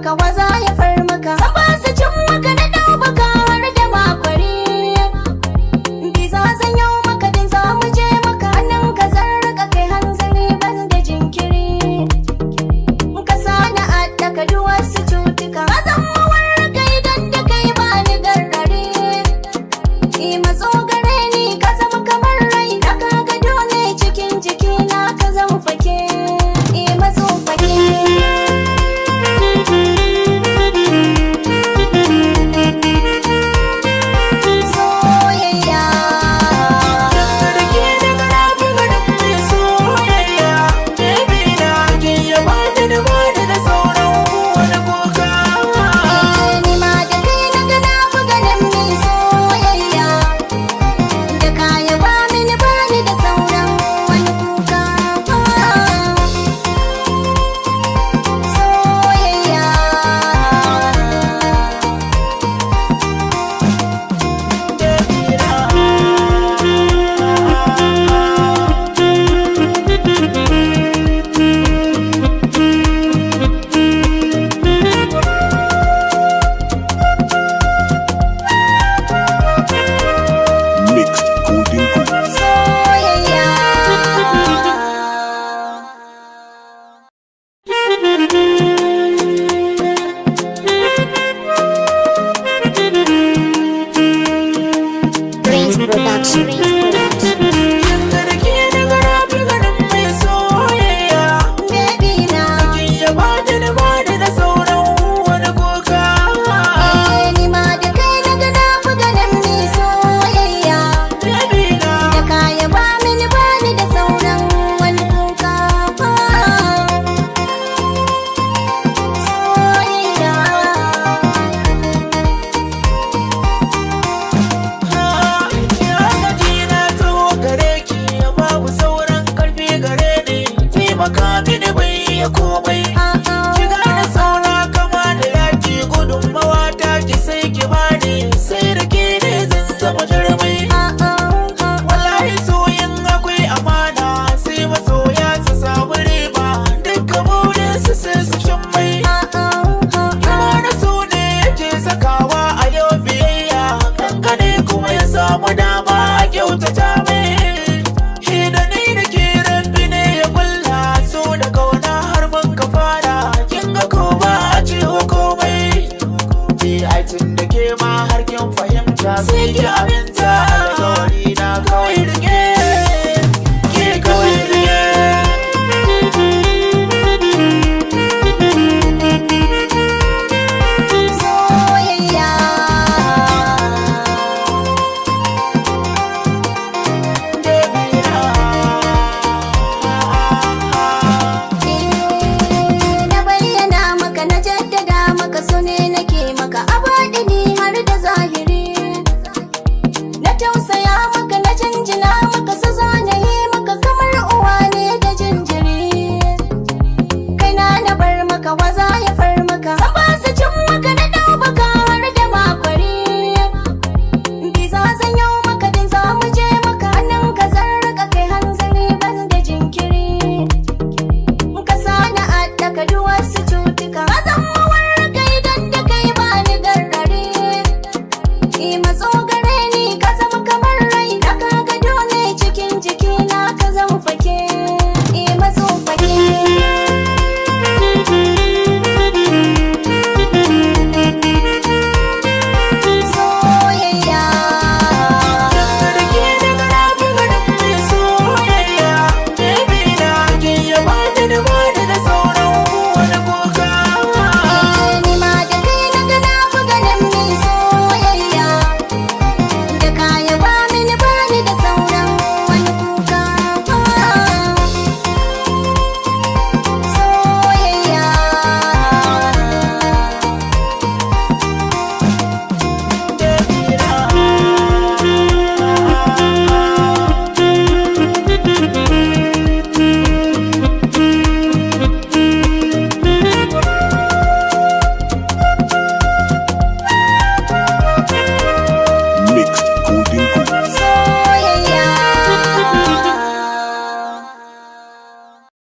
maka waza ya far maka. San ba su cin maka na dau baka har da makwari. Biza zan yau maka din za mu je maka. Hannun ka zarraka kai hanzari ban da jinkiri. Ka sana adda ka duk wasu cutuka. Ka zan mawarraka idan da kai ba ni garrare. Matso gare ni ka zama kamar rai. Da ka gado ne cikin jikina ka zan fake. Matso fake. Sai ki abin